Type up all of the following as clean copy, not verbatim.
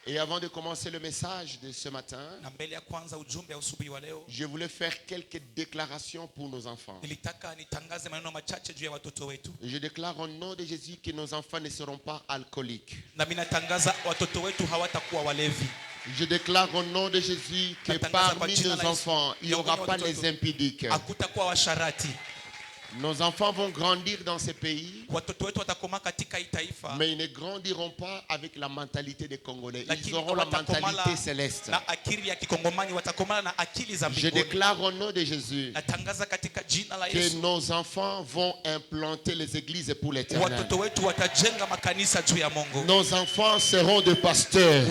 Et avant de commencer le message de ce matin, je voulais faire quelques déclarations pour nos enfants. Je déclare au nom de Jésus que nos enfants ne seront pas alcooliques. Je déclare au nom de Jésus que parmi nos enfants, il n'y aura pas les impudiques. Nos enfants vont grandir dans ce pays, mais ils ne grandiront pas avec la mentalité des Congolais. Ils auront la mentalité céleste. Je déclare au nom de Jésus que nos enfants vont implanter les églises pour l'Éternel. Nos enfants seront des pasteurs.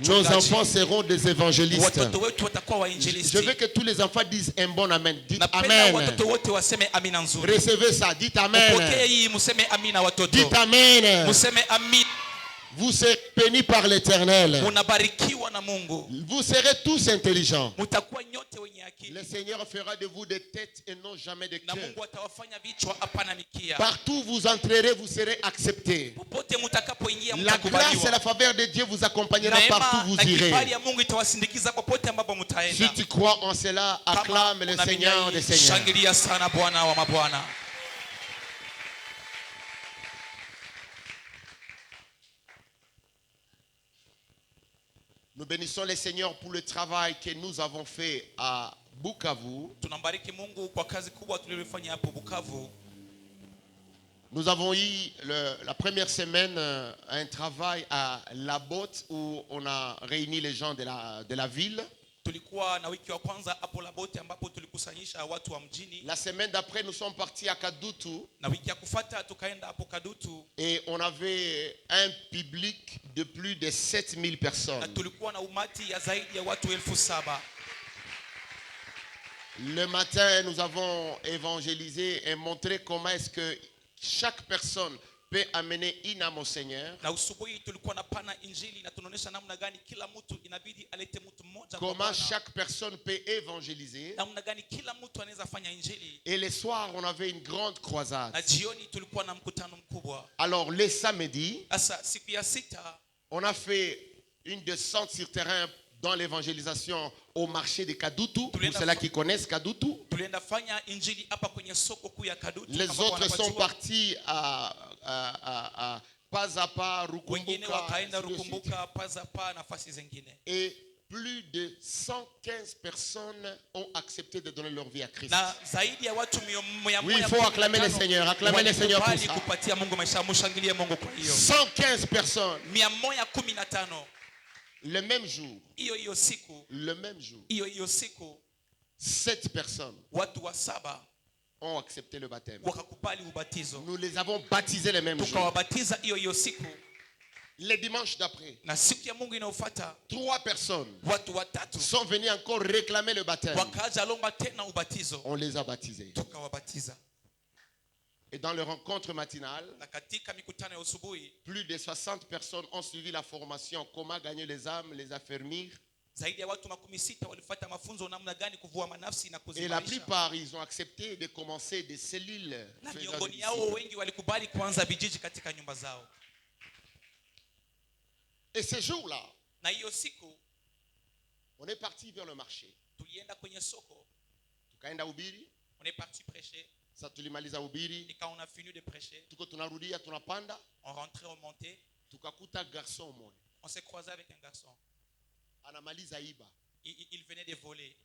Nos enfants seront des évangélistes. Je veux que tous les enfants disent un bon amen. Dites amen. Recevez ça, dites amen. Dites amen. Vous serez bénis par l'Éternel. Vous serez tous intelligents. Le Seigneur fera de vous des têtes et non jamais de cœur. Partout où vous entrerez, vous serez acceptés. La grâce et la faveur de Dieu vous accompagnera partout où vous irez. Si tu crois en cela, acclame le Seigneur des Seigneurs. Nous bénissons le Seigneur pour le travail que nous avons fait à Bukavu. Nous avons eu la première semaine un travail à La Botte où on a réuni les gens de la ville. La semaine d'après, nous sommes partis à Kadutu. Et on avait un public de plus de 7000 personnes. Le matin, nous avons évangélisé et montré comment est-ce que chaque personne peut amener une âme au Seigneur. Comment chaque personne peut évangéliser. Et le soir, on avait une grande croisade. Alors, le samedi, on a fait une descente sur terrain dans l'évangélisation au marché de Kadutu. Pour ceux-là qui connaissent Kadutu. Les autres sont partis à pas à pas, Rukumbuka, et plus de 115 personnes ont accepté de donner leur vie à Christ. Oui, il faut acclamer le Seigneur. Acclamer le Seigneur pour ça. 115 personnes. Le même jour. 7 personnes ont accepté le baptême. Nous les avons baptisés le même jour. Le dimanche d'après, 3 personnes sont venues encore réclamer le baptême. On les a baptisés. Et dans le rencontre matinale, plus de 60 personnes ont suivi la formation comment gagner les âmes, les affermir. Et la plupart, ils ont accepté de commencer des cellules. Et ce jour-là, on est parti vers le marché. On est parti prêcher. Sasa tulimaliza ubiri. Et quand on a fini de prêcher, tuko tunarudia tunapanda. On rentrait, on montait. Tukakuta garçon moja. On s'est croisé avec un garçon. Anamaliza iba. Il venait de voler.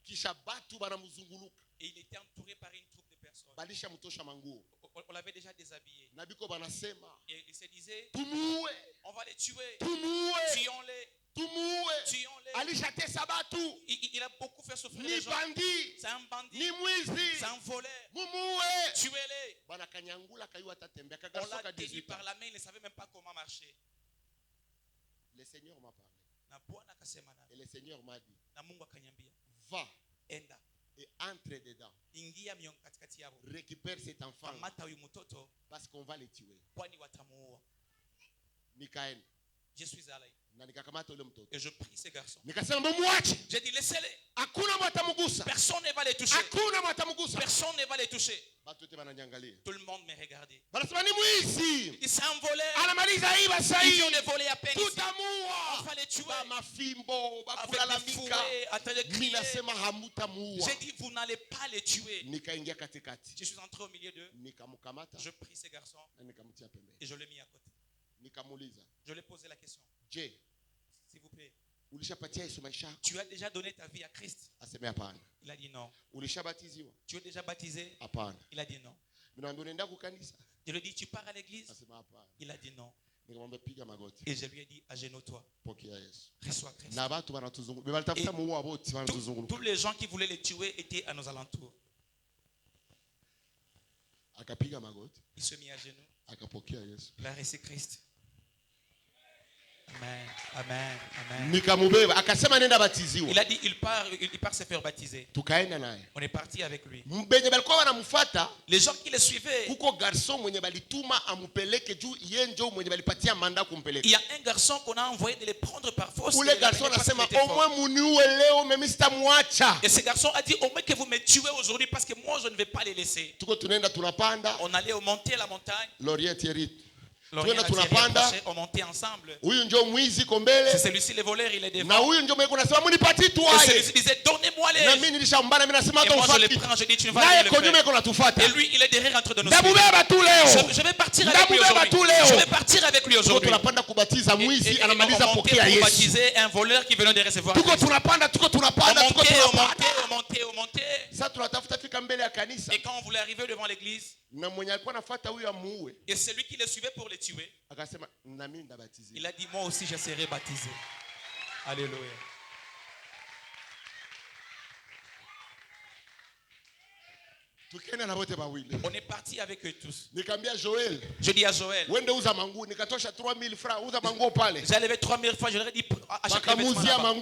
Kisha batu banamuzunguluka. Et il était entouré par une troupe de personnes. Balisha mutosha manguo. On l'avait déjà déshabillé. Nabiko banasema. Et il se disait, tumuwe. On va les tuer. Tumuwe. Tuons-les. Tuons-les. Alishate sabatu. Il a beaucoup fait souffrir ni les gens. Bandi. C'est un bandit. Ni mwizi. C'est un voleur. Mumuwe. Tuez-les. Bana kanyangula kayua tatembea. On l'a tenu par la main, il ne savait même pas comment marcher. Le Seigneur m'a parlé. Et le Seigneur m'a dit, va. Enda. Et entre dedans. Récupère cet enfant. Parce qu'on va les tuer. Kwani watamuua. Michael. Je suis allé. Et je prie ces garçons. J'ai dit laissez-les. Personne ne va les toucher. Personne ne va les toucher. Tout le monde me regardait. Il dit c'est un voleur. Il vient de voler à peine ici. On va les tuer. Avec des fourrés, à train de crier. J'ai dit vous n'allez pas les tuer. Je suis entré au milieu d'eux. Je prie ces garçons et je l'ai mis à côté. Je lui ai posé la question. S'il vous plaît, tu as déjà donné ta vie à Christ? Il a dit non. Tu es déjà baptisé? Il a dit non. Je lui ai dit tu pars à l'église? Il a dit non. Et je lui ai dit agenouille-toi. Reçois Christ. Tous les gens qui voulaient les tuer étaient à nos alentours. Il se mit à genoux. Il a reçu Christ. Amen. Amen. Amen. Il a dit il part se faire baptiser. On est parti avec lui. Les gens qui le suivaient. Il y a un garçon qu'on a envoyé de les prendre par force. Et ce garçon a dit au moins que vous me tuez aujourd'hui parce que moi je ne vais pas les laisser. On allait monter la montagne. On montait ensemble. C'est celui-ci le voleur, il est devant. Et celui-ci disait donnez-moi les. Et moi je les prends, je dis tu ne vas pas le faire. Et lui il est derrière en train de nous suivre. Je vais partir avec lui aujourd'hui. Je vais partir avec lui aujourd'hui. Et on montait pour baptiser un voleur qui venait de recevoir. On montait. Et quand on voulait arriver devant l'église, et celui qui le suivait pour les tuer, il a dit moi aussi je serai baptisé. Alléluia. On est parti avec eux tous. Je dis à Joël, j'ai levé 3000 francs, je leur ai dit achète des vêtements là-bas.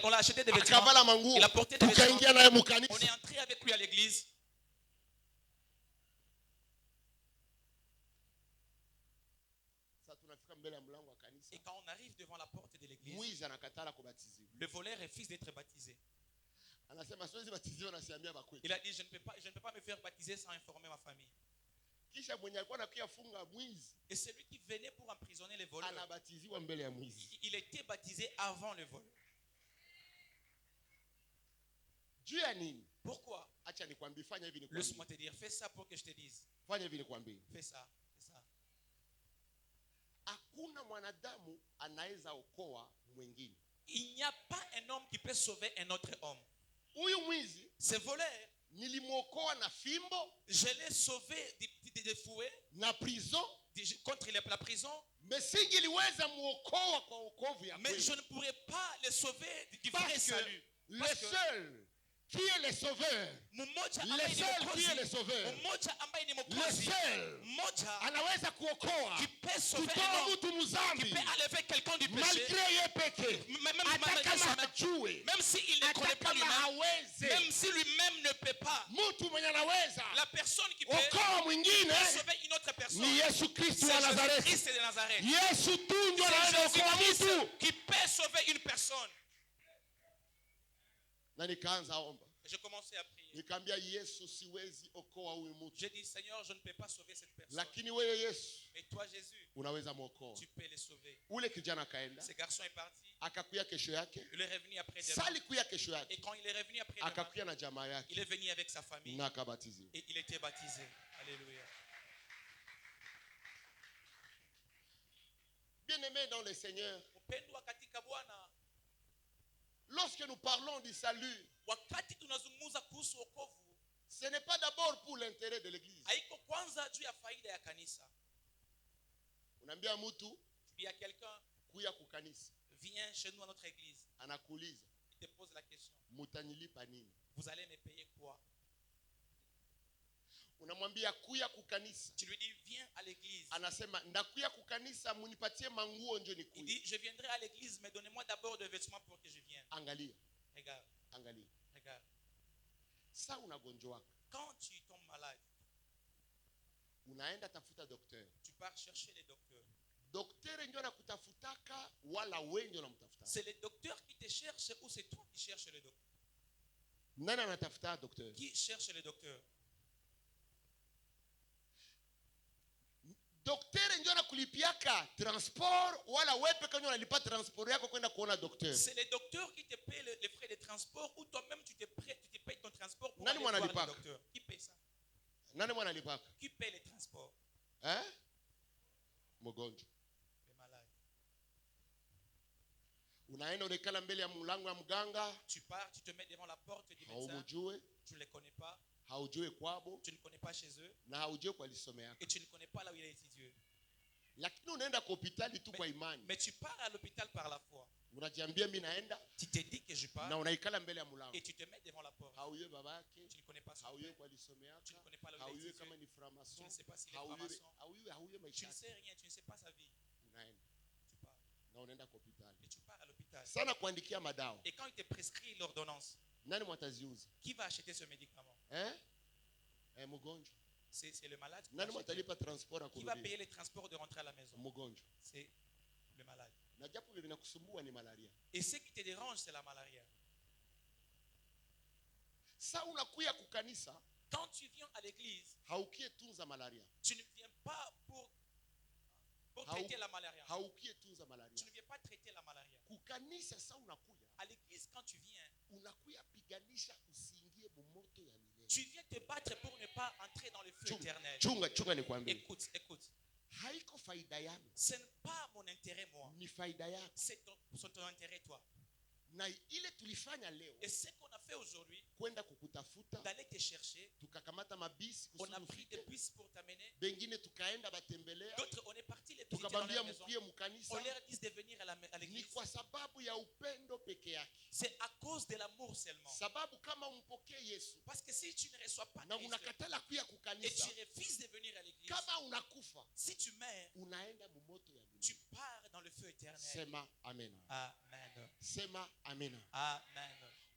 On a acheté des vêtements. Il a porté des vêtements. On est entré avec lui à l'église. Et quand on arrive devant la porte de l'église, le voleur refuse d'être baptisé. Il a dit je ne peux pas me faire baptiser sans informer ma famille. Et celui qui venait pour emprisonner les voleurs, il était baptisé avant le vol. Pourquoi? Laisse-moi te dire, fais ça pour que je te dise. Fais ça. Il n'y a pas un homme qui peut sauver un autre homme. Ce voleur, je l'ai sauvé des fouets contre la prison, mais je ne pourrais pas le sauver du vrai salut. Le seul qui est le sauveur, anaweza kuokoa kutoa mtu mzambi malgré yeye peke, hata kama hajui, même s'il ne connaît pas lui-même, même si lui-même ne peut pas, mtu mwenye anaweza la personne qui peut okoa mwingine sauver une autre personne ni Yesu Kristo wa Nazareth. Yesu tu ndio anaweza okoa mtu qui peut sauver une personne. Je commençais à prier. J'ai dit Seigneur, je ne peux pas sauver cette personne. Mais toi Jésus, tu peux les sauver. Ce garçon est parti. Il est revenu après demain. Et quand il est revenu après demain, il est venu avec sa famille. Et il était baptisé. Alléluia. Bien-aimé dans le Seigneur, lorsque nous parlons du salut, ce n'est pas d'abord pour l'intérêt de l'église. Unaambia mtu, il y a quelqu'un, kuya kukanisa, viens chez nous à notre église. Anakuuliza, il te pose la question, mutanilipa nini? Vous allez me payer quoi? Unamwambia kuya kukanisa. Tu lui dis viens à l'église. Anasema ndakuya kukanisa munipatie manguo nje nikuye. Il dit je viendrai à l'église mais donnez-moi d'abord des vêtements pour que je vienne. Angalia. Regarde. Angalia. Regarde. Sa unagonjwa. Quand tu tombes malade, unaenda tafuta docteur. Tu pars chercher les docteurs. Docteur ndio anakutafutaka C'est le docteur qui te cherche ou c'est toi qui cherches le docteur? Qui cherche le docteur? Docteur ndio anakulipiaka transport wala wewe peke yako unalipa transport yako kwenda kuona docteur? C'est le docteur qui te paye les frais de transport ou toi-même tu te payes ton transport pour aller voir le docteur? Qui paye ça? Nani mwana alipaka? Qui paye les transports? Mgonjwa. Le malade. Unaenda unekala mbele ya mlango ya mganga. Tu pars, tu te mets devant la porte du médecin. Tu ne les connais pas. Tu ne connais pas chez eux. Et tu ne connais pas là où il a étudié. Mais tu pars à l'hôpital par la foi. Tu te dis que je pars. Et tu te mets devant la porte. Tu ne connais pas son père. Tu ne connais pas là où il a étudié. Tu ne sais pas s'il est franc-maçon. Tu ne sais rien, tu ne sais pas sa vie. Tu pars. Et tu pars à l'hôpital. Et quand il te prescrit l'ordonnance, qui va acheter ce médicament? C'est le malade qui va payer les transports de rentrer à la maison. C'est le malade. Et ce qui te dérange, c'est la malaria. Quand tu viens à l'église, tu ne viens pas pour traiter la malaria. Tu ne viens pas traiter la malaria. À l'église, quand tu viens, tu viens te battre pour ne pas entrer dans le feu éternel. Écoute. Ce n'est pas mon intérêt, moi. C'est ton intérêt, toi. Et ce qu'on a fait aujourd'hui, d'aller te chercher, on a pris des bus pour t'amener. D'autres, on est parti les visiter dans la maison. On leur dit de venir à l'église. C'est à cause de l'amour seulement. Parce que si tu ne reçois pas Christ et tu refuses de venir à l'église, si tu meurs, tu pars dans le feu éternel. Amen. Amen. Amen.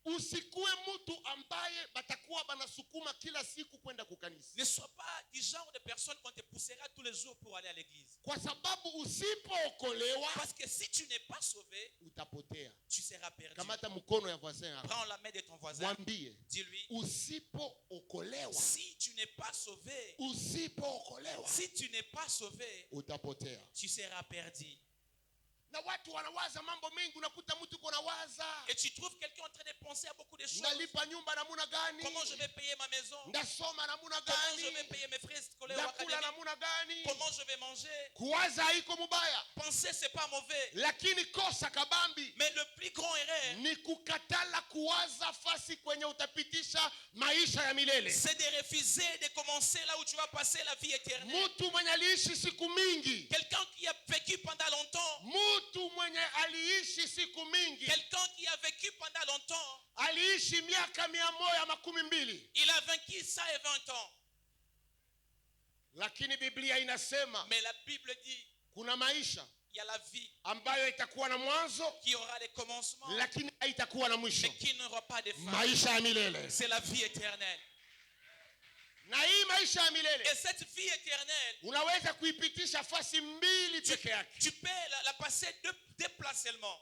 Usikue mtu ambaye batakuwa banasukuma kila siku kwenda kukanisa. Ne sois pas du genre de personne qu'on te poussera tous les jours pour aller à l'église. Kwa sababu usipookolewa, parce que si tu n'es pas sauvé, utapotea. Tu seras perdu. Kamata mkono ya voisin yako. Prends la main de ton voisin. Mwambie, dis-lui, usipookolewa, si tu n'es pas sauvé, usipookolewa, si tu n'es pas sauvé, utapotea. Tu seras perdu. Na watu wanawaza mambo mengi, unakuta mtu uko nawaza. Et tu trouves quelqu'un en train de penser à beaucoup de choses. Ndalipa nyumba namuna gani? Comment je vais payer ma maison? Ndasoma namuna gani? Comment je vais payer mes frais scolaires ou académiques? Namuna gani? Comment je vais manger? Kuwaza haiko mubaya. Penser c'est pas mauvais. Lakini kosa kabambi, mais le plus grand erreur, ni kukatala kuwaza fasi kwenye utapitisha maisha ya milele. C'est de refuser de commencer là où tu vas passer la vie éternelle. Mtu mwenye aliishi siku mingi, quelqu'un qui a vécu pendant longtemps, quelqu'un qui a vécu pendant longtemps, il a vaincu 120 ans. Lakini Biblia inasema, mais la Bible dit, kuna maisha, il y a la vie ambayo itakuwa na mwanzo, qui aura les commencements, lakini haitakuwa na mwisho, mais qui n'aura pas de fin. Maisha ya milele, c'est la vie éternelle. Na hii maisha ya milele, et cette vie éternelle, unaweza kuipitisha fasi mbili peke yake. Tu peux la passer deux places seulement.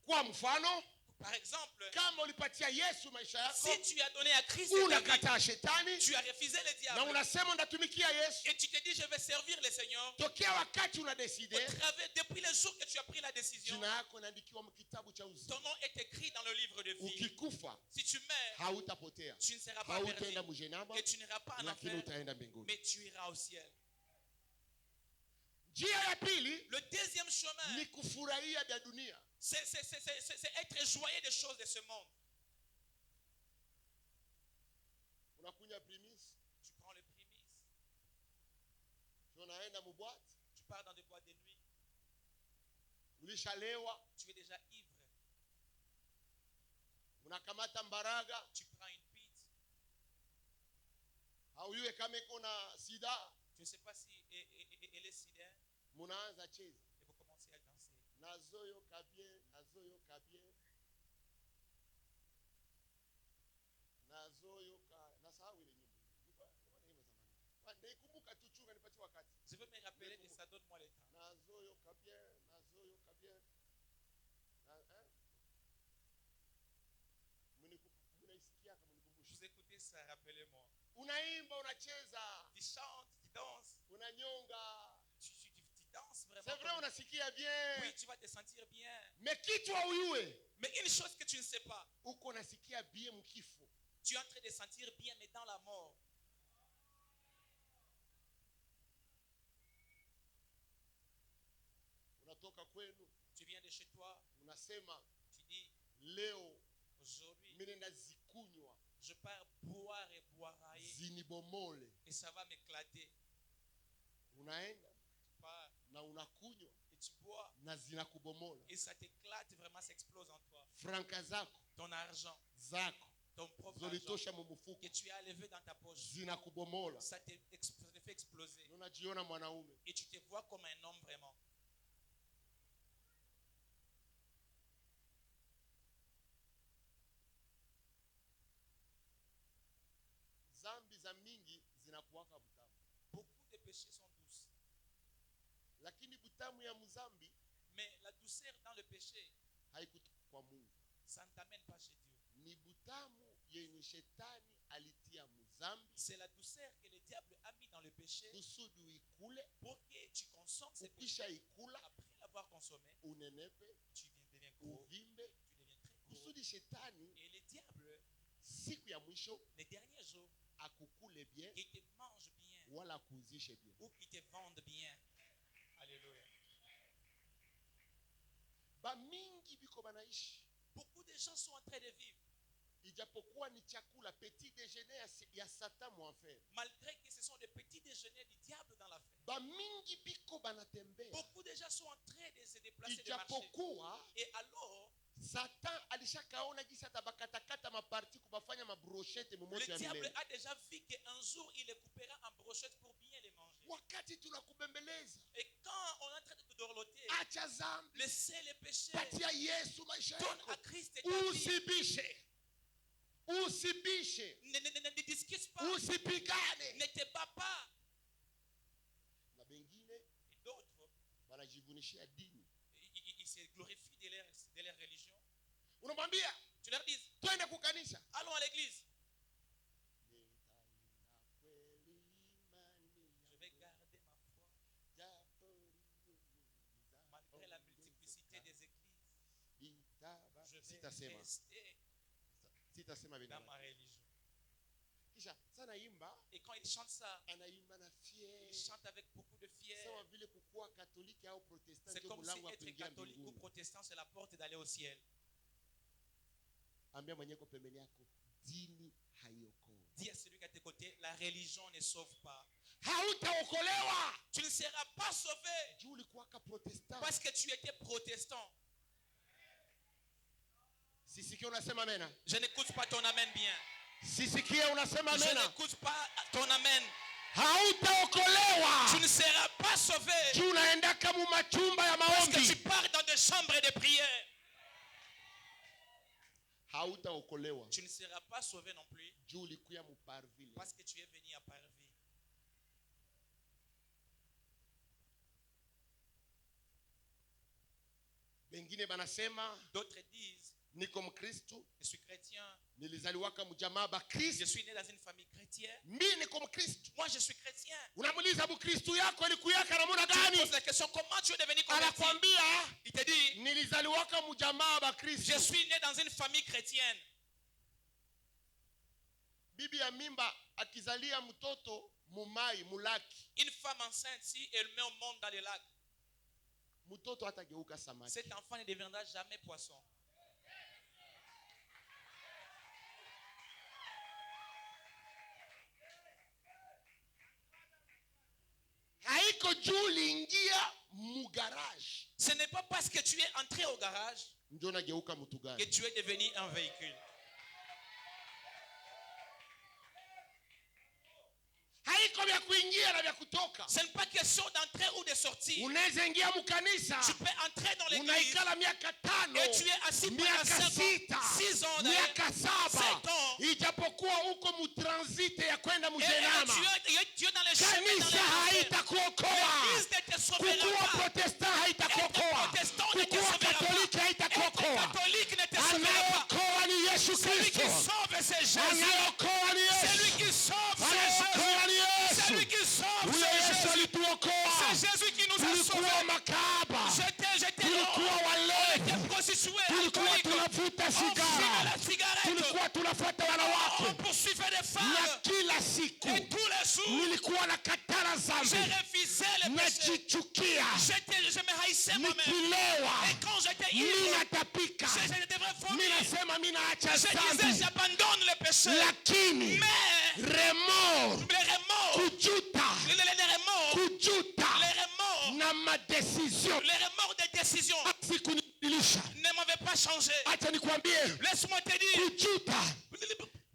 Kwa mfano, par exemple, kama ulipatia Yesu maisha yako, si tu as donné à Christ, unakataa shetani, tu as refusé le diable, na unasema ndatumikia Yesu, et tu te dis je vais servir le Seigneur, tokea wakati una décider, depuis le jour que tu as pris la décision, jina yako inaandikiwa mkitabu cha uzima, ton nom est écrit dans le livre de vie. Ukikufa, si tu meurs, hautapotea, tu ne seras pas perdu, et tu n'iras pas en enfer, mais tu iras au ciel. Le deuxième chemin, ni kufurahia vya dunia. C'est être joyeux des choses de ce monde. Tu prends le prémisse. Tu pars dans des boîtes de nuit. Tu es déjà ivre. Tu prends une pite. Tu ne sais pas si elle est sida. Et vous commencez à danser. Nazoyoka bien. Je veux me rappeler et ça donne-moi le temps. Nazoyoka bien. vous écoutez ça, rappelez-moi. Unaimba, unacheza. Tu chantes, tu danses. Unanyonga. Tu danses vraiment. C'est vrai, unasikia bien. Oui, tu vas te sentir bien. Mais kitu uyue. Mais une chose que tu ne sais pas. Uko nasikia bien mkifo. Tu es en train de sentir bien, mais dans la mort. Unatoka kwenu. Tu viens de chez toi. Unasema. Tu dis. Leo. Aujourd'hui. Minenda zikunywa. Je pars boire et boirailler. Zinibomole. Et ça va m'éclater. Unaenda. Tu pars. Na unakunywa. Et tu bois. Na zinakubomola. Et ça t'éclate, vraiment ça explose en toi. Franka zako. Ton argent. Zako. Ton propre argent que tu as levé dans ta poche. Ça te fait exploser. Et tu te vois comme un homme vraiment. Beaucoup de péchés sont douces. Mais la douceur dans le péché, ça ne t'amène pas chez Dieu. C'est la douceur que le diable a mis dans le péché pour que tu consommes ces péchés. Après l'avoir consommé, tu deviens gros, tu deviens très gros. Et le diable, les derniers jours, il te mange bien ou il te vende bien. Alléluia. Beaucoup de gens sont en train de vivre. Malgré que ce sont des petits déjeuners du diable dans la fête. Beaucoup de gens sont en train de se déplacer de marcher. Et alors, Satan alishakaona jinsi atabakatakata maparti kubafanya mabrochette mumoto ya milele. Le diable a déjà vu qu'un jour il les coupera en brochettes pour bien les manger. Wakati tunakubembeleza. Et quand on est en train de te dorloter, acha zambi. Laissez les péchés. Patia Yesu maisha yako. Donne à Christ ta vie. Usibishe. Usibishe. Ne discute pas. Usipigane. Ne te bats pas. Na bengine. Et d'autres. Wanajivunishia dini. Ils se glorifient de leur religion. Unamwambia, tu leur dis, twende kukanisa. Allons à l'église. Je vais garder ma foi. Malgré la multiplicité des églises, je vais rester dans ma religion. Et quand il chante ça, il chante avec beaucoup de fièvre. C'est comme si être catholique ou protestant, c'est la porte d'aller au ciel. Dis à celui qui est à tes côtés, la religion ne sauve pas. Tu ne seras pas sauvé parce que tu étais protestant. Je n'écoute pas ton amen bien. Je n'écoute pas ton amen. Tu ne seras pas sauvé parce que tu pars dans des chambres de prière. Tu ne seras pas sauvé non plus parce que tu es venu à Parvis. D'autres disent, je suis chrétien. Je suis né dans une famille chrétienne. Moi je suis chrétien. Tu poses la question, comment tu es devenu converti? Il te dit, je suis né dans une famille chrétienne. Une femme enceinte, si elle met au monde dans le lac, cet enfant ne deviendra jamais poisson. Ce n'est pas parce que tu es entré au garage que tu es devenu un véhicule. Ce n'est pas question d'entrer ou de sortir. Tu peux entrer dans l'église et tu es assis pendant 5 ans, 6 ans, 7 ans. Et tu es dans les chemins dans l'église ne te sauvera pas. Être protestant ne te sauvera pas. Être catholique ne te sauvera pas. Celui qui sauve, c'est Jésus. sigara. Tulikuwa tunafuata wanawake. On poursuivait des femmes. Na kila siku Et tous les jours, nilikuwa nakatala dhambi. je refusais les péchés. Najichukia. Je me haïssais moi-même. Nikilewa. Et quand j'étais ivre, Ninatapika. je devrais vomir. Ninasema minaacha Je disais, dhambi. j'abandonne le péché. Lakini Mais remords, les remords, kujuta, les remords, kujuta les remords, na madecision les remords des décisions sikunibadilisha. ne m'avaient pas changé. Acha nikwambie, Laisse-moi te dire, kujuta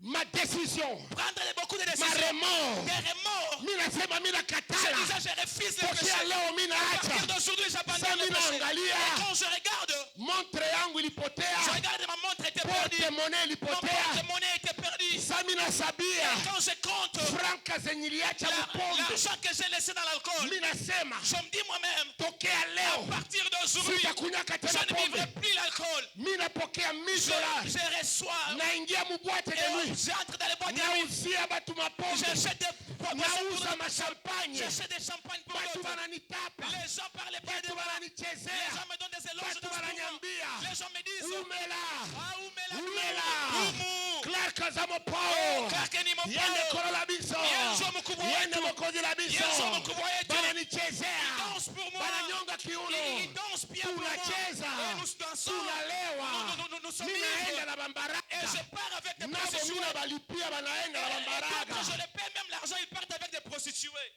madecision, prendre beaucoup de décisions, maremords, des remords. mimi nasema mimi Je nakatala. disais, je refuse le péché. Tokea leo mimi À partir naacha. d'aujourd'hui, j'abandonne Sasa le mimi péché. naangalia Et quand je regarde, montre yangu je ilipotea, regarde ma montre était perdue. porte-monnaie Mon ilipotea. porte-monnaie était perdu. Sasa mimi nasabia Quand je compte franka zenye niliacha mpombe, l'argent que j'ai laissé dans l'alcool, mimi nasema je me dis moi-même, tokea à leo partir d'aujourd'hui, sitakunyaka je tena ne vivrai pombe. plus l'alcool. Mimi napokea $1000 Je reçois naingia mubwate de et nuit, j'entre dans les boîtes de nuit. nauzia batu mapombe, J'achète des nauza mashampanye, j'achète des champagnes pour batu d'autres. bananitapa, Les gens parlent pas de batu moi. Les bananichezea, gens me donnent des éloges batu dans ce moment. bananyambia Les gens me disent, umela ah, umela, umela umu. Clark Zamopo Clark ni mo yende pao. kolola biso Yesu mkubwa yende wetu. mokozi la biso Yesu mkubwa wetu. bananichezea Danse pour moi. bananyonga kiuno Il danse bien pour moi. tunacheza Et nous dansons. tunalewa Nous sommes minaenda libres. na Et bambaraga je pars avec des nabo prostituées. mina balipia banaenda na Et bambaraga quand je les paie même l'argent, ils partent avec des prostituées.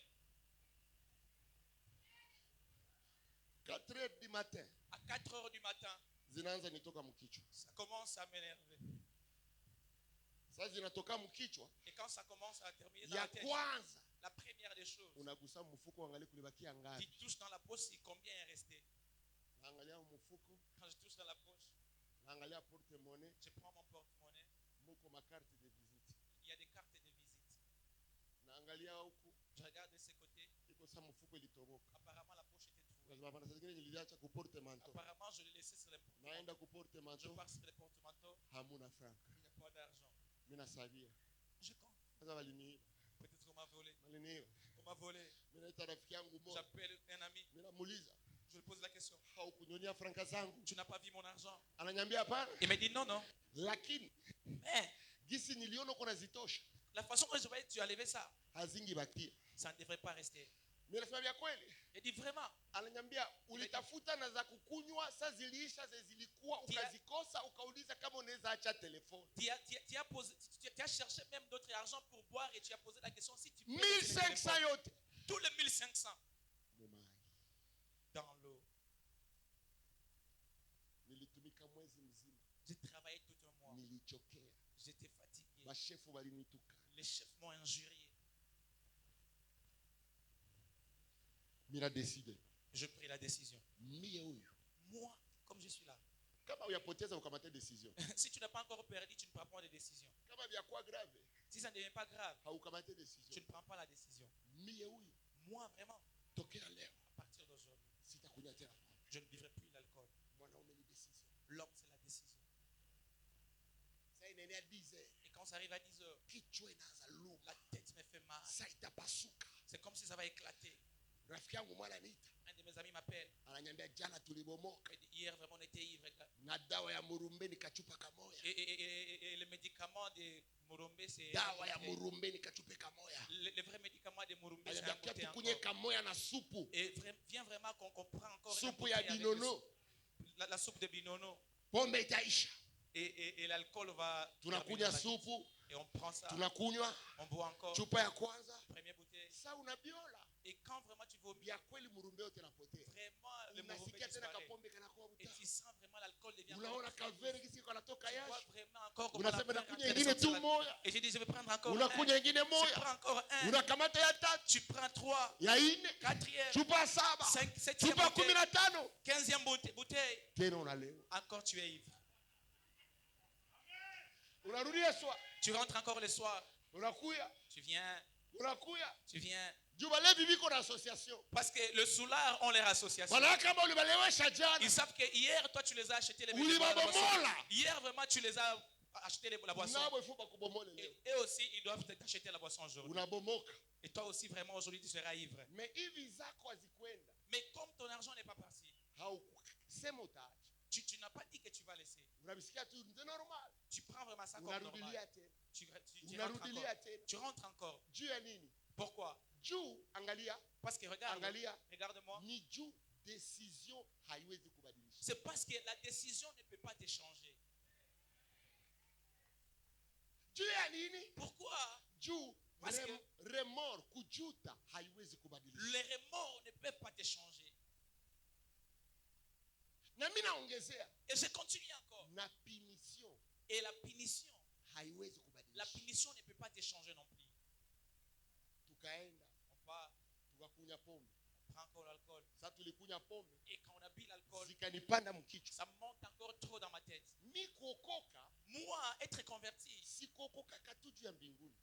4h du matin À 4 heures du matin, zinaanza nitoka mkichwa. ça commence à m'énerver. Sasa zinatoka mkichwa Et quand ça commence à terminer dans ya la tête, kwanza la première des choses, unagusa mfuko angalia kulibakia qui ngapi. touche dans la poche, c'est combien est resté. Naangalia mfuko, Quand je touche dans la poche, naangalia porte-monnaie, je prends mon porte-monnaie. muko makarte de visite. Il y a des cartes de visite. Naangalia huku, Je regarde de ces côtés. iko sa mfuko ilitoboka. Apparemment, la poche était trouvée. Lazima bana sasa niliacha ku porte-manteau. Apparemment, je l'ai laissé sur les porte-manteaux. Naenda ku Je porte-manteau, pars sur les porte-manteaux. hamuna franka. Il n'y a pas d'argent. Mimi nasabia. Je compte. Sasa waliniiba. Peut-être qu'on m'a volé. Waliniiba. On m'a volé. Mimi naita rafiki yangu mmoja. J'appelle un ami. Mimi namuuliza, Je lui pose la question. haukunyonia franka zangu? Tu n'as pas vu mon argent? Ananiambia hapana. Il me dit non, non. Lakini Mais gisi niliona uko nazitosha. la façon dont je voyais tu as levé ça, Hazingi bakia. ça ne devrait pas rester. Mimi nasema vya kweli. Il dit vraiment. Ananiambia ulitafuta na za kukunywa, sasa ziliisha, zilikuwa ukazikosa, ukauliza kama unaweza acha telefoni. Tu as cherché même d'autres argent pour boire et tu as posé la question si tu peux. 1500 yote. Tous les 1500 Mumai. dans l'eau. Nilitumika mwezi mzima. J'ai travaillé tout un mois. Nilichokea. J'étais fatigué. Bashefu walinituka. Les chefs m'ont injurié. Mimi décidé. Je pris la décision. Mie huyu. Moi, comme je suis là. Kama uyapoteza ukamate décision. Si tu n'as pas encore perdu, tu ne prends pas de décision. Kama vya kwa grave. Si ça ne devient pas grave, haukamate tu décision. ne prends pas la décision. Mie huyu. Moi, vraiment, Tokea leo. à partir d'aujourd'hui, Sitakunywa tena. je ne vivrai plus l'alcool. Mwanaume ni décision. L'homme, c'est la décision. Sasa inaenea 10h. Et quand ça arrive à 10 heures, Kichwa inaanza luma. la tête me fait mal. Sasa itapasuka. C'est comme si ça va éclater. Rafiki yangu mwana niita. Un de mes amis m'appelle. Ananiambia jana tulibomoka. Il dit, hier, vraiment, on était ivre. Na dawa ya murumbeni kachupa kamoya. Et le médicament de Murumbe, c'est. Dawa ya murumbeni kachupa kamoya. Le vrai médicament de Murumbe, c'est un Ananiambia côté tukunye encore. kamoya na supu. Et vient vraiment qu'on prend encore. Supu ya binono. La soupe de binono. Pombe itaisha. Et l'alcool va. Tunakunywa supu. Et on prend ça. Tunakunywa. On boit encore. Chupa ya kwanza. Première bouteille. Sasa unabiola. Et quand vraiment tu vas au Bia kweli murumbe yote napotea. vraiment le Murumbe Unasikia tena disparaît. kapombe kanakuwa Et buta. tu sens vraiment l'alcool devient. Unaona kavere kisi kanatoka Tu vois yashi. vraiment encore comment Unasema la nakunya frère ingine a tu la- moya. Et j'ai dit je vais prendre encore un. Unakunya ingine Tu moya. prends encore un. Unakamata ya tatu. Tu prends 3. Ya ine. Quatrième. Chupa saba. 5, 7e Chupa bouteille. 15. 15e bouteille. Tena unalewa. Encore tu es ivre. Unarudia swa. Tu rentres encore le soir. Unakuya. Tu viens. Unakuya. Tu viens. Juba levi biko na association. Parce que le soulard ont leur association. Bana kama ulibalewesha jana. Ils savent que hier, toi, tu les as achetés les Ulibabomola. Hier, vraiment, tu les as acheté la boisson. Nabo ifo bakubomole leo. Et eux aussi, ils doivent t'acheter la boisson aujourd'hui. Unabomoka. Et toi aussi, vraiment, aujourd'hui, tu seras ivre. Mais hivi zako hazikwenda. Mais comme ton argent n'est pas parti, Haukusema utaacha. tu n'as pas dit que tu vas laisser. Tu prends vraiment ça comme normal. Tu rentres encore. Pourquoi? Parce que regarde-moi. C'est parce que la décision ne peut pas te changer. Pourquoi? Parce que le remords ne peut pas te changer. Et je continue encore. Et la punition ne peut pas te changer non plus. On part, on prend encore l'alcool. Et quand on a bu l'alcool, ça monte encore trop dans ma tête. Moi, être converti, je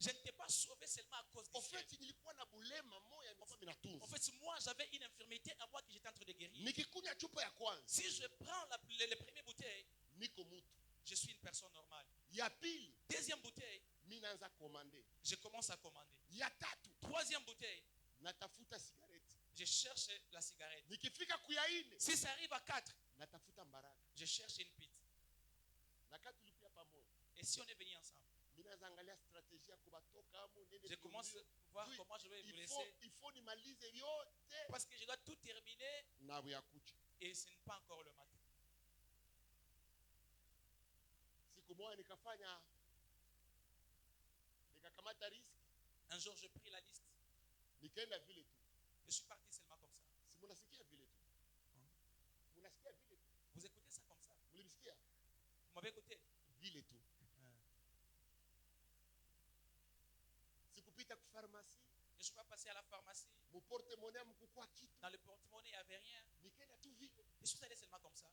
ne t'ai pas sauvé seulement à cause de ça. En fait, moi, j'avais une infirmité à moi que j'étais en train de guérir. Si je prends les premières bouteilles, je suis une personne normale. Deuxième bouteille, je commence à commander. Troisième bouteille, je cherche la cigarette. Si ça arrive à 4, je cherche une pite. Et si on est venu ensemble, je commence à voir comment je vais vous laisser. Parce que je dois tout terminer. Et ce n'est pas encore le matin. Un jour, je pris la liste. Je suis parti seulement comme ça. Vous écoutez ça comme ça? Vous m'avez écouté? Je ne suis pas passé à la pharmacie. Dans le porte-monnaie, il n'y avait rien. Je suis allé seulement comme ça.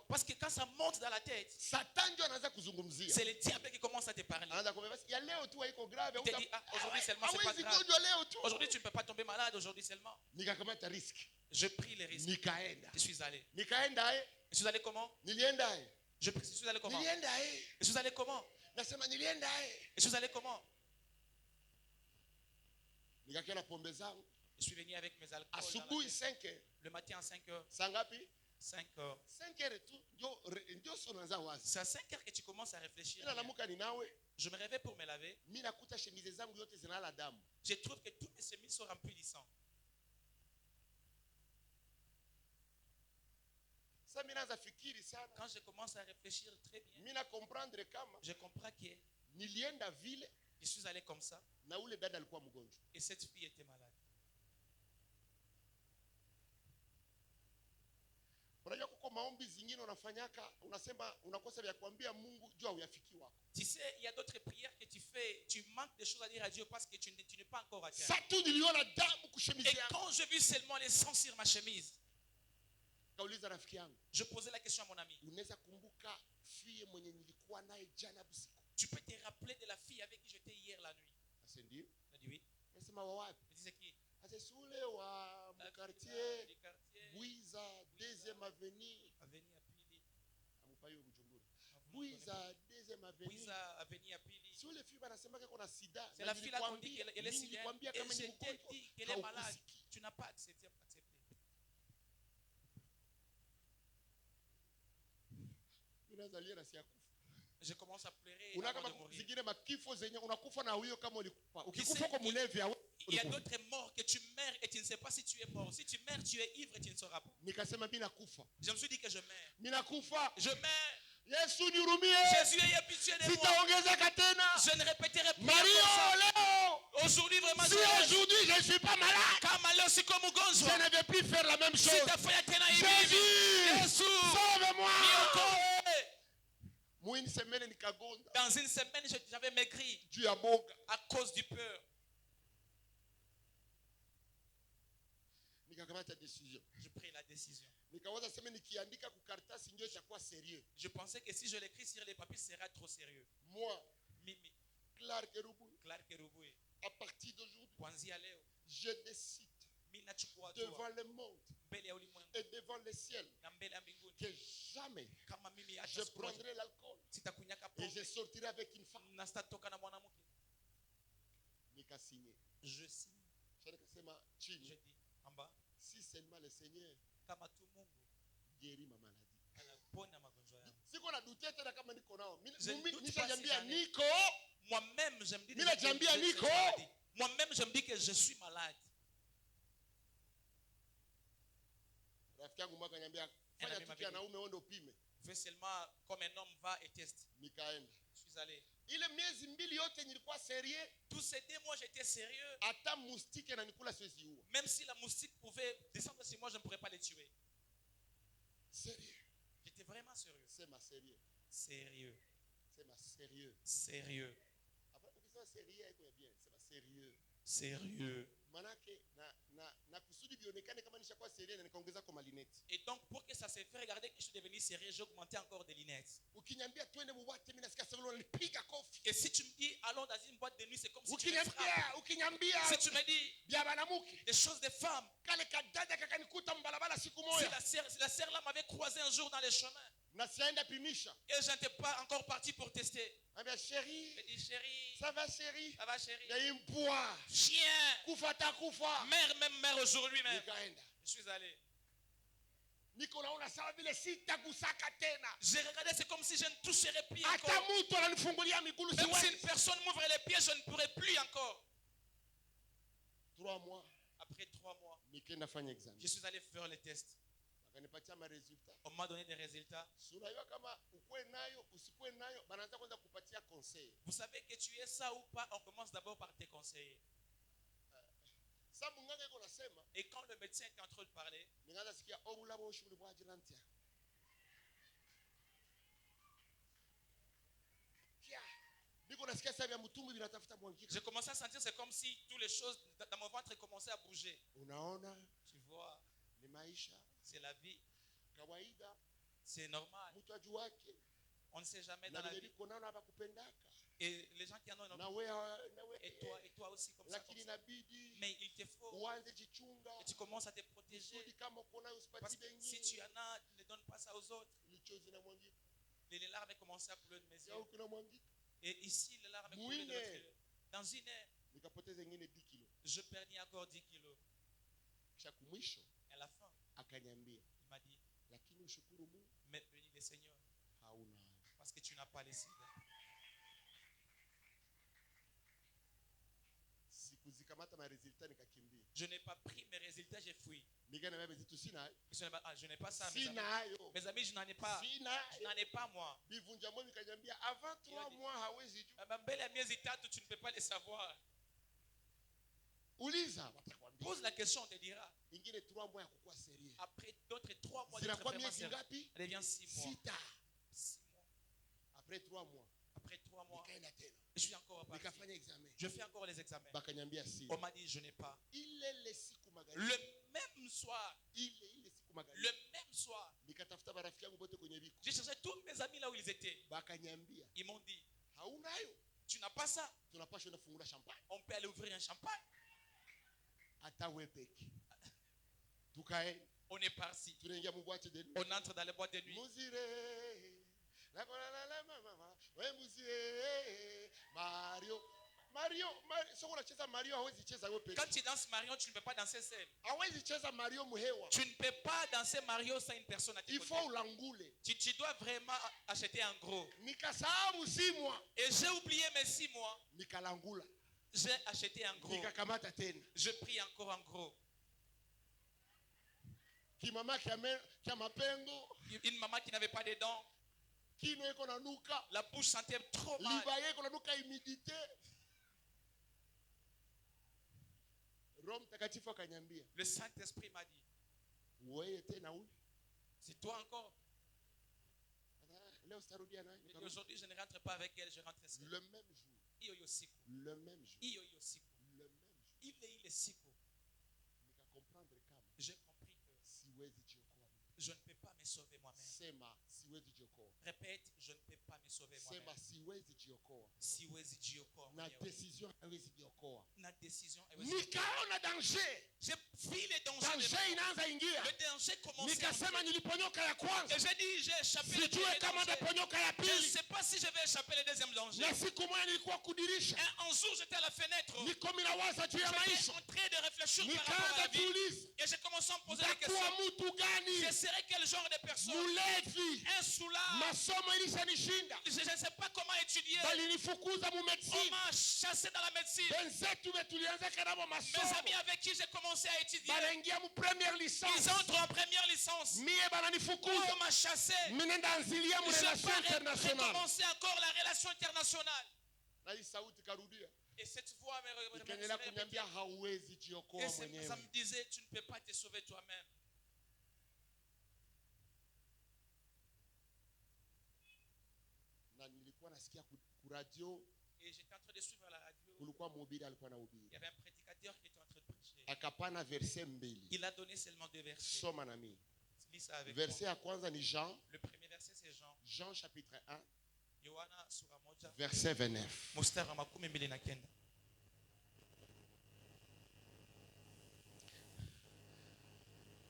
Parce que quand ça monte dans la tête, c'est le diable qui commence à te parler. Il te dit, aujourd'hui seulement, c'est pas grave. Aujourd'hui, tu ne peux pas tomber malade, aujourd'hui seulement. Je pris les risques. Je suis allé. Je suis allé comment? Je suis allé comment? Je suis allé comment? Je suis allé comment? Je suis venu avec mes alcools. Le matin à 5 heures. 5 heures. C'est à 5 heures que tu commences à réfléchir. Je me réveille pour me laver. Je trouve que toutes mes chemises sont remplies de sang. Quand je commence à réfléchir très bien, je comprends que je suis allé comme ça. Et cette fille était malade. Tu sais, il y a d'autres prières que tu fais, tu manques de choses à dire à Dieu parce que tu n'es pas encore à terre. Et quand je vis seulement les sangs sur ma chemise, je posais la question à mon ami. Tu peux te rappeler de la fille avec qui j'étais hier la nuit? Il a dit oui. Il dit c'est qui? Le quartier Bwiza, 2e avenue. Bwiza, 2e avenue. Bwiza, avenue à Pili. C'est la fille là qu'on dit qu'elle est silienne. Et je t'ai dit qu'elle est malade. Tu n'as pas accepté. Je commence à pleurer avant de mourir. Il y a d'autres morts que tu meurs et tu ne sais pas si tu es mort. Si tu meurs, tu es ivre et tu ne sauras pas. Je me suis dit que je meurs. Je meurs. Jésus, ayez pitié de moi. Je ne répéterai plus. Aujourd'hui, vraiment, si aujourd'hui je ne suis pas malade, je ne vais plus faire la même chose. Jésus, sauve-moi. Dans une semaine, j'avais maigri à cause du peur. Je pris la décision. Je pensais que si je l'écris sur les papiers, ce serait trop sérieux. Moi, Mimi, Clark Keruboué, à partir d'aujourd'hui, je décide devant le monde et devant le ciel que jamais je prendrai l'alcool et je sortirai avec une femme. Je signe. Je dis en bas, si seulement le Seigneur guérit ma maladie. Moi-même, je me dis que je suis malade. Fais seulement comme un homme va et teste. Je suis allé. Tous ces 2 mois, j'étais sérieux. Même si la moustique pouvait descendre sur moi, je ne pourrais pas les tuer. Sérieux. J'étais vraiment sérieux. C'est ma sérieux. Sérieux. C'est ma sérieux. Sérieux. Après, c'est sérieux. C'est ma sérieux. Sérieux. Et donc, pour que ça se fait regarder que je suis devenu sérieux, j'ai augmenté encore des lunettes. Et si tu me dis, allons dans une boîte de nuit, c'est comme si tu me frappes. Si tu me dis, des choses de femmes. Si la sœur là m'avait croisé un jour dans les chemins. Et je n'étais pas encore parti pour tester. Chérie, chérie, ça va chérie? Ça va chérie? Il y a une poire. Chien. Kufa. Mère aujourd'hui même. Je suis allé. J'ai regardé, c'est comme si je ne toucherais plus encore. Même si une personne m'ouvre les pieds, je ne pourrais plus encore. 3 mois. Après 3 mois, je suis allé faire les tests. On m'a donné des résultats. Vous savez que tu es ça ou pas, on commence d'abord par te conseiller. Et quand le médecin était en train de parler, j'ai commencé à sentir, c'est comme si toutes les choses dans mon ventre commençaient à bouger. Tu vois, c'est la vie. C'est normal. On ne sait jamais dans la vie. Et les gens qui en ont, et toi aussi comme ça. Mais il te faut. Et tu commences à te protéger. Parce que si tu en as, ne donne pas ça aux autres. Les larmes commencent à couler de mes yeux. Et ici, les larmes coulent de notre yeux. Dans une heure, je perdis encore 10 kilos. À la fin, il m'a dit, mais bénis le Seigneur. Parce que tu n'as pas les signes. Je n'ai pas pris mes résultats, j'ai fui. Je n'ai pas ça, mes amis, je n'en ai pas. Je n'en ai pas, moi. Avant 3 mois, tu ne peux pas les savoir. Pose la question, on te dira. Après d'autres 3 mois, ça devient 6 mois. 6 mois. Après 3 mois. Je suis encore parti. Je fais encore les examens. On m'a dit, je n'ai pas. Le même soir. Le même soir. J'ai cherché tous mes amis là où ils étaient. Ils m'ont dit, tu n'as pas ça. On peut aller ouvrir un champagne. On est parti. On entre dans les boîtes de nuit. Quand tu danses Mario, tu ne peux pas danser seul. Tu ne peux pas danser Mario sans une personne à tes côtés. Tu dois vraiment acheter un gros. Et j'ai oublié mes 6 mois. J'ai acheté un gros. Je pris encore un gros. Une maman qui n'avait pas de dents. La bouche sentait trop mal. Le Saint-Esprit m'a dit, c'est toi encore. Aujourd'hui, je ne rentre pas avec elle, je rentre seul. Le même jour. Le même jour. J'ai compris que je ne peux pas me sauver moi-même. Répète, je ne peux pas me sauver moi-même. Ma décision est j'ai fui les dangers. Le j'ai commencé. Et j'ai dit, j'ai échappé le premier danger. Je ne sais pas si je vais échapper le deuxième danger. Et un jour, j'étais à la fenêtre. J'étais en train de réfléchir par rapport à la vie. Et j'ai commencé à me poser la question. Je serais quel genre de personne? Un soulard. Je ne sais pas comment étudier. On m'a chassé dans la médecine. Mes amis avec qui j'ai commencé à étudier, ils entrent en première licence. On m'a chassé. J'ai commencé encore la relation internationale. Et cette voix me ça me disait, tu ne peux pas te sauver toi-même. Et j'étais en train de suivre la radio. Il y avait un prédicateur qui était en train de prêcher. Il a donné seulement 2 versets. Verset à kwanza ni Jean. Le premier verset c'est Jean. Jean chapitre 1. Verset 29.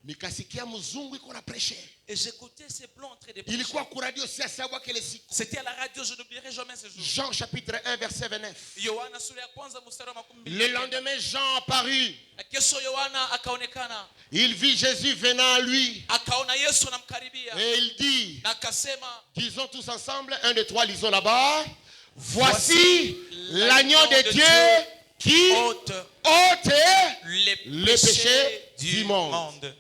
Nikasikia mzungu iko na prêcher. Et j'écoutais ces blancs en train de prêcher. C'était à la radio, je n'oublierai jamais ce jour. Jean chapitre 1 verset 29. Le lendemain, Jean apparut. Il vit Jésus venant à lui. Et il dit, disons tous ensemble, 1, 2, 3, lisons là-bas. Voici l'agneau de Dieu qui ôte les péchés du monde.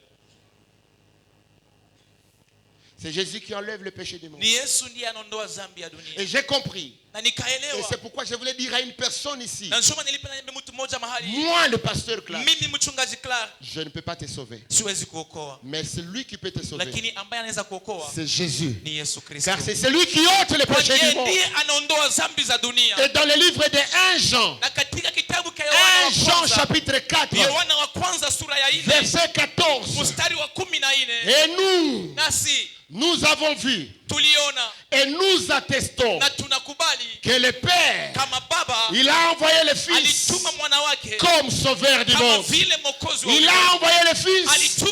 C'est Jésus qui enlève le péché du monde. Et j'ai compris. Et c'est pourquoi je voulais dire à une personne ici. Moi, le pasteur Clark, je ne peux pas te sauver. Mais c'est lui qui peut te sauver. C'est Jésus. Car c'est celui qui ôte le péché du monde. Et dans le livre de 1 Jean, 1 Jean chapitre 4, verset 14. Et nous avons vu et nous attestons que le Père, il a envoyé le Fils comme sauveur du monde. Il a envoyé le Fils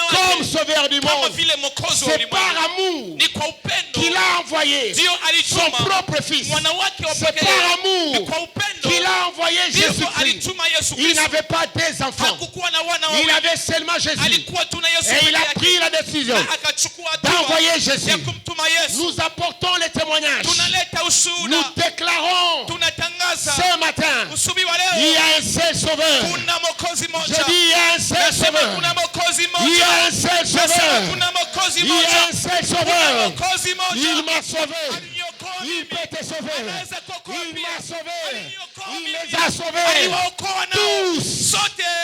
comme sauveur du monde. C'est par amour qu'il a envoyé son propre Fils. C'est par amour qu'il a envoyé Jésus-Christ. Il n'avait pas des enfants. Il avait seulement Jésus. Et il a pris la décision d'envoyer Jésus. Nous apportons les témoignages. Nous déclarons ce matin, il y a un seul sauveur. Je dis, il y a un seul sauveur. Il y a un seul sauveur. Il y a un seul sauveur. Il m'a sauvé. Il peut te sauver. Il m'a sauvé. Il les a sauvés. Tous.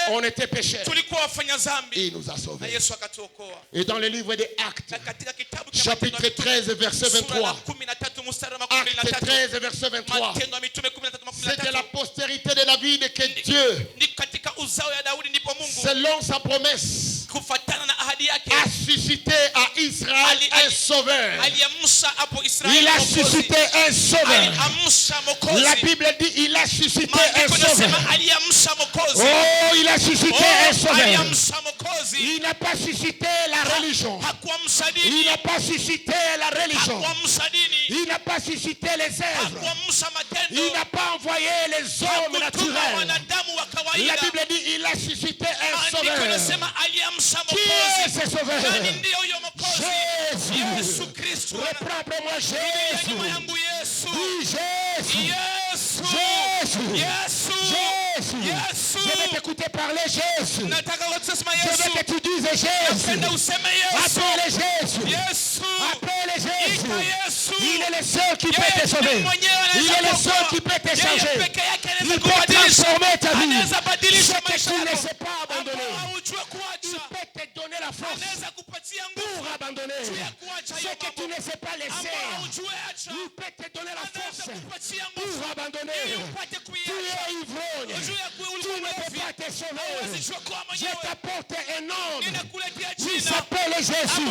On était pécheurs. Il nous a sauvés. Et dans le livre des Actes, chapitre 13, verset 23. Acte 13, verset 23. C'est de la postérité de David que Dieu, selon sa promesse, a suscité à Israël un sauveur. Il a suscité un sauveur. La Bible dit il a suscité un sauveur. Oh, il a suscité un sauveur. Il n'a pas suscité la religion. Il n'a pas suscité la religion. Il n'a pas suscité les œuvres. Il n'a pas envoyé les hommes naturels. La Bible dit il a suscité un sauveur. Qui est ce sauveur? Jésus. Reprends-moi Jésus. Oui, Jésus. Jésus. Je vais t'écouter parler Jésus. Je veux que tu dises Jésus. Appelle Jésus. Appelle Jésus. Il est le seul qui peut te sauver. Il est le seul qui peut te changer. Il peut transformer ta vie. Ce que tu ne sais pas abandonner. Il peut te donner la force pour abandonner. Ce que tu ne sais pas laisser. Il peut te donner la force pour abandonner. Tu es ivrogne. Tu ne peux pas te sauver. Je t'apporte un homme. Il s'appelle Jésus.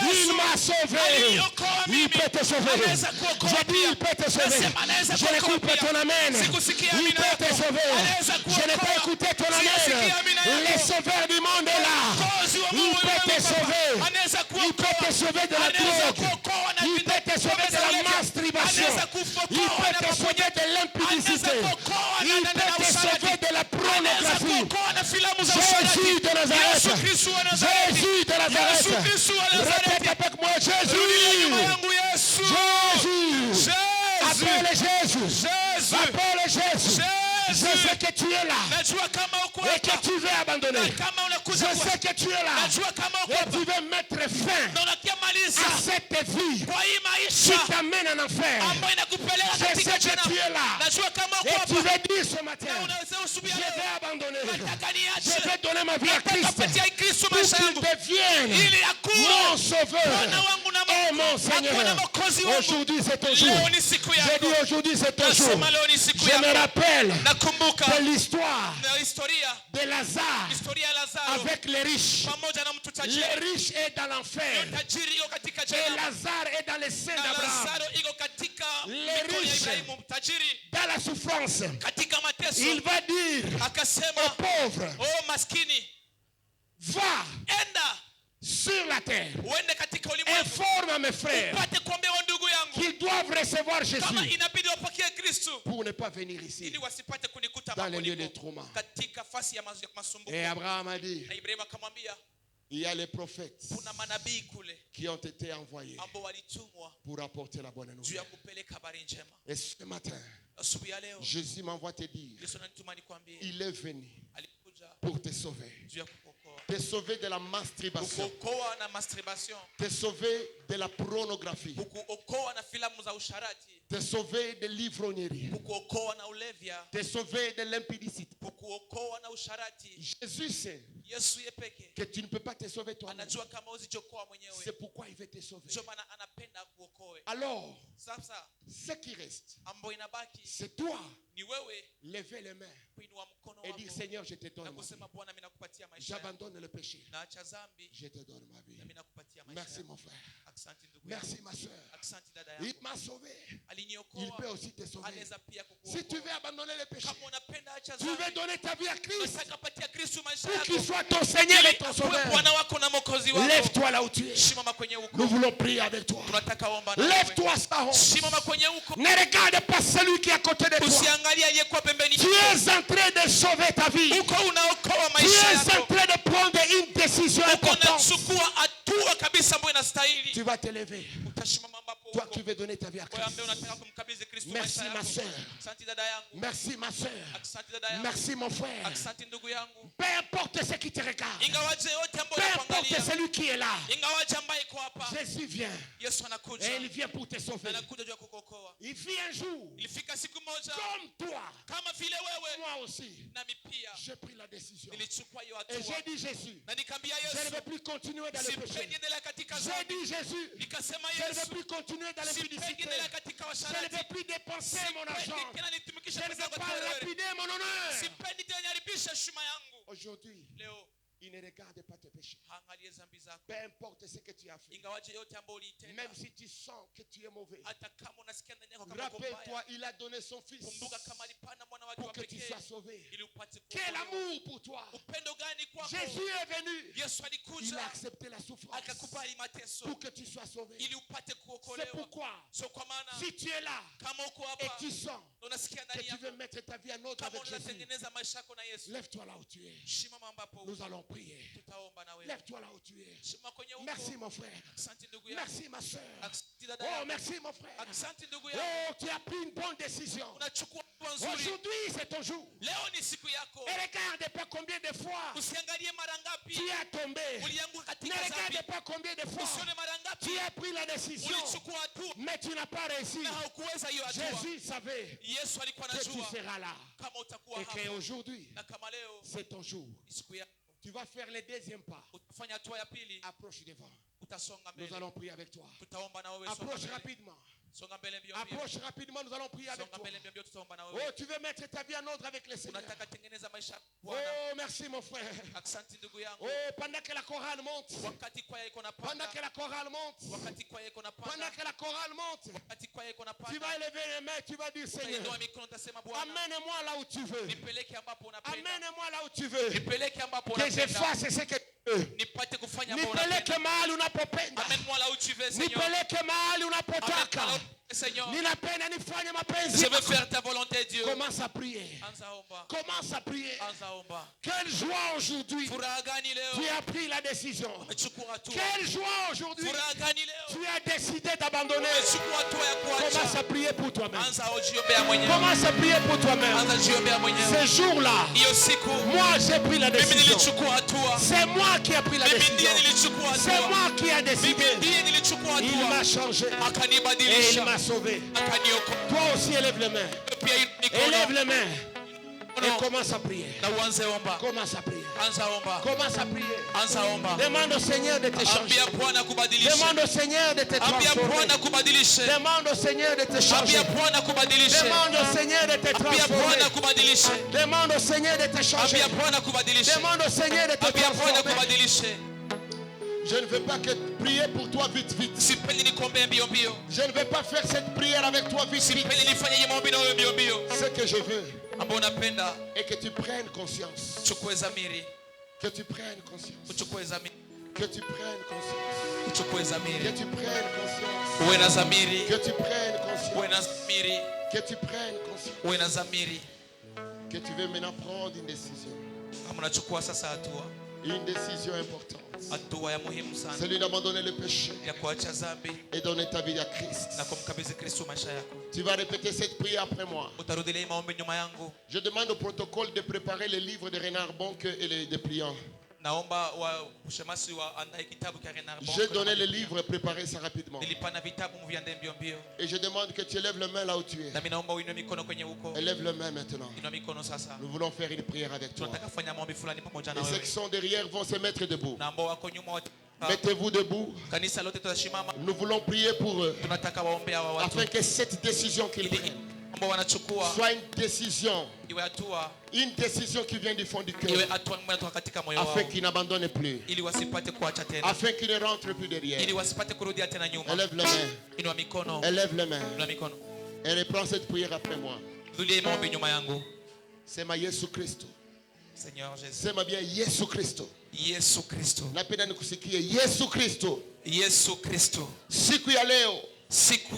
Il m'a sauvé. Il peut te sauver. Je dis il peut te sauver. Je n'écoute pas ton amen. Il peut te sauver. Je n'ai pas écouté ton amen. Le sauveur du monde est là. Il peut te sauver. Il peut te sauver de la drogue. Il peut te sauver de la masturbation. Il peut te sauver de l'impudicité. Il peut te sauver de la pornographie. Jésus de Nazareth. Jésus de Nazareth. Répète avec moi, Jésus. Jésus. Appelle Jésus. Appelle Jésus. Je sais que tu es là et que tu veux abandonner. Je sais que tu es là et tu veux mettre fin à cette vie qui t'amène en enfer. Je sais que tu es là et tu veux dire ce matin, je vais abandonner. Je vais donner ma vie à Christ pour qu'il devienne mon sauveur et mon Seigneur. Aujourd'hui c'est ton jour. J'ai dit aujourd'hui c'est ton jour. Je me rappelle de l'histoire de Lazare avec les riches. Les riches est dans l'enfer et Lazare est dans les seins d'Abraham. Les riches dans la souffrance, il va dire aux pauvres, va sur la terre, informe à mes frères qu'ils doivent recevoir Jésus pour ne pas venir ici dans les lieux de trauma. Et Abraham a dit, il y a les prophètes qui ont été envoyés pour apporter la bonne nouvelle. Et ce matin, Jésus m'envoie te dire, il est venu pour te sauver. Te sauver de la masturbation. Te sauver de la pornographie. Te sauver de l'ivrognerie. Te sauver de l'impudicité. Jésus sait que tu ne peux pas te sauver toi-même. C'est pourquoi il veut te sauver. Alors, ce qui reste, c'est toi. Lever les mains et dire, Seigneur, je te donne ma vie. J'abandonne le péché. Je te donne ma vie. Merci mon frère. Merci ma soeur. Il m'a sauvé. Il peut aussi te sauver. Si tu veux abandonner le péché, tu veux donner ta vie à Christ pour qu'il soit ton Seigneur et ton sauveur. Lève-toi là où tu es. Nous voulons prier avec toi. Lève-toi sans honte. Ne regarde pas celui qui est à côté de toi. Tu es en train de sauver ta vie. Tu es en train de prendre une décision importante. Tu vas te lever. Toi qui veux donner ta vie à Christ. Merci ma soeur. Merci ma soeur. Merci mon frère. Peu importe ce qui te regarde. Peu importe celui qui est là. Jésus vient. Et il vient pour te sauver. Il vit un jour. Comme toi. Moi aussi. J'ai pris la décision. Et j'ai dit Jésus. Je ne veux plus continuer dans le péché. J'ai dit Jésus. Je ne veux plus continuer dans l'impudicité. Je ne veux plus dépenser mon argent. Je ne veux pas lapider mon honneur. Aujourd'hui, il ne regarde pas tes péchés. Peu importe ce que tu as fait. Même si tu sens que tu es mauvais. Rappelle-toi, il a donné son fils pour que tu sois sauvé. Quel amour pour toi. Jésus est venu. Il a accepté la souffrance pour que tu sois sauvé. C'est pourquoi, si tu es là et tu sens que tu veux mettre ta vie en ordre avec Jésus, lève-toi là où tu es. Nous allons prier. Lève-toi là où tu es. Merci mon frère. Merci ma soeur. Oh merci mon frère. Oh tu as pris une bonne décision. Aujourd'hui c'est ton jour. Et regarde pas combien de fois tu as tombé. Ne regarde pas combien de fois tu as pris la décision. Mais tu n'as pas réussi. Jésus savait que tu seras là. Et qu'aujourd'hui c'est ton jour. Tu vas faire le deuxième pas. Approche devant. Nous allons prier avec toi. Approche rapidement. Approche rapidement, nous allons prier avec toi. Oh, tu veux mettre ta vie en ordre avec le Seigneur. Oh, merci mon frère. Oh, pendant que la chorale monte. Pendant que la chorale monte. Pendant que la chorale monte. Tu vas élever les mains, tu vas dire Seigneur, amène-moi là où tu veux. Amène-moi là où tu veux. Que je fasse ce que Nipeleke mahali unapopenda. Nipeleke mahali unapotaka. Ninapenda nifanye mapenzi. Je veux faire ta volonté, Dieu. Commence à prier. Commence à prier. Quelle joie aujourd'hui. Tu as pris la décision. Quelle joie aujourd'hui. Tu as décidé d'abandonner. Commence à prier pour toi-même. Commence à prier pour toi-même. Ce jour-là, moi j'ai pris la décision. C'est moi qui ai pris la décision. C'est moi qui ai décidé. Il m'a changé. Et il m'a sauvé. Toi aussi élève les mains. Élève les mains. Et commence à prier. Commence à prier. Commence à prier. Demande au Seigneur de te changer. Demande au Seigneur de te transformer. Demande au Seigneur de te changer. Demande au Seigneur de te transformer. Demande au Seigneur de te changer. Demande au Seigneur de te transformer. Je ne veux pas que prier pour toi vite. Je ne veux pas faire cette prière avec toi vite. Ce que je veux est que tu prennes conscience. Que tu prennes conscience. Que tu prennes conscience. Que tu prennes conscience. Que tu prennes conscience. Que tu prennes conscience. Que tu veux maintenant prendre une décision. Une décision importante. Celui d'abandonner le péché et donner ta vie à Christ. Tu vas répéter cette prière après moi. Je demande au protocole de préparer les livres de Renard Bonke et les dépliants. J'ai donné le livre, préparez ça rapidement. Et je demande que tu élèves la main là où tu es. Élève la main maintenant. Nous voulons faire une prière avec toi. Et ceux qui sont derrière vont se mettre debout. Mettez-vous debout. Nous voulons prier pour eux afin que cette décision qu'ils prennent soit une décision qui vient du fond du cœur, afin qu'ils n'abandonnent plus, afin qu'ils ne rentrent plus derrière. Élève les mains. Élève les mains. Et reprends cette prière après moi. C'est ma Yesu Christo. Seigneur Jésus. Sema bien Yesu Kristo. Yesu Kristo. Napenda nikusikie Yesu Kristo. Yesu Kristo. Siku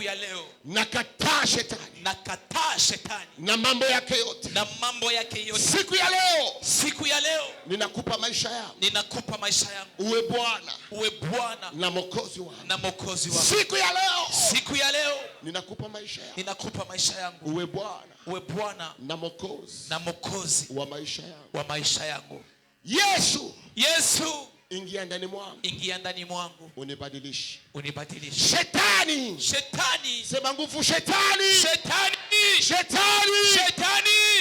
ya leo nakataa shetani. Na mambo yake yote. Siku ya leo ninakupa maisha yangu. Uwe Bwana na Mwokozi wangu. Siku ya leo ninakupa maisha yangu. Uwe Bwana na Mwokozi wa maisha yangu. Yesu, ingia ndani mwangu. Unibadilishe. Shetani. Sema nguvu shetani.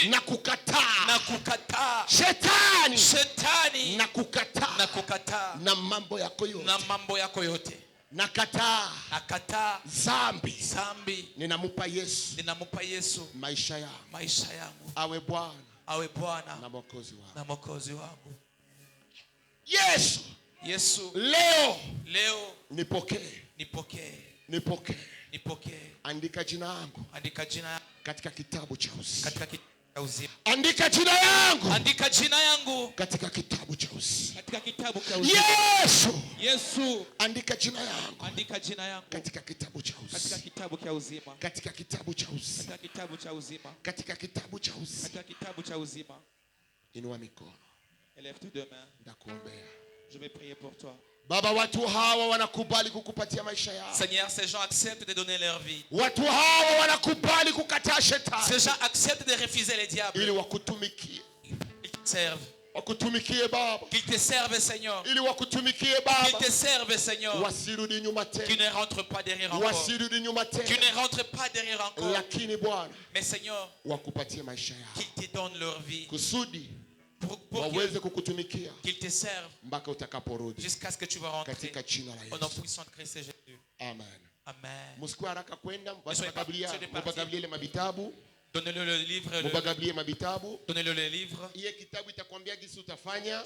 Nakukataa. Shetani. Nakukataa. Na mambo yako yote. Nakataa zambi. Ninamupa Yesu maisha yangu. Awe Bwana na Mwokozi wangu. Yesu, leo nipokee. Andika jina yangu katika kitabu cha uzima. Andika jina yangu katika kitabu cha uzima. Yesu, andika jina yangu katika kitabu cha uzima. Inua mikono. Ndakuombea. Je vais prier pour toi. Baba, watu hawa wanakubali kukupatia maisha yao. Seigneur, ces gens acceptent de donner leur vie. Watu hawa wanakubali kukataa shetani. Ces gens acceptent de refuser les diables. Ili wakutumikie. Ils te servent. Wakutumikie Baba. Qu'ils te servent, Seigneur. Ili wakutumikie Baba. Qu'ils te servent, Seigneur. Wasirudi nyuma tena. Qui ne rentrent pas derrière encore. Wasirudi nyuma tena. Qui ne rentrent pas derrière encore. Lakini Bwana, mais Seigneur, wakupatie maisha yao. Qu'ils te donnent leur vie. Kusudi pour qu'ils te servent jusqu'à ce que tu vas rentrer au nom puissant de Christ Jésus. Amen. Donnez-le le livre. Donnez-le le livre.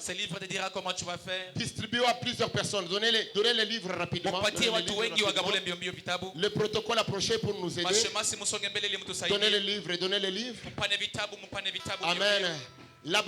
Ce livre te dira comment tu vas faire. Distribuez à plusieurs personnes. Donnez les livres rapidement. Le protocole approché pour nous aider. Donnez les livres. Amen.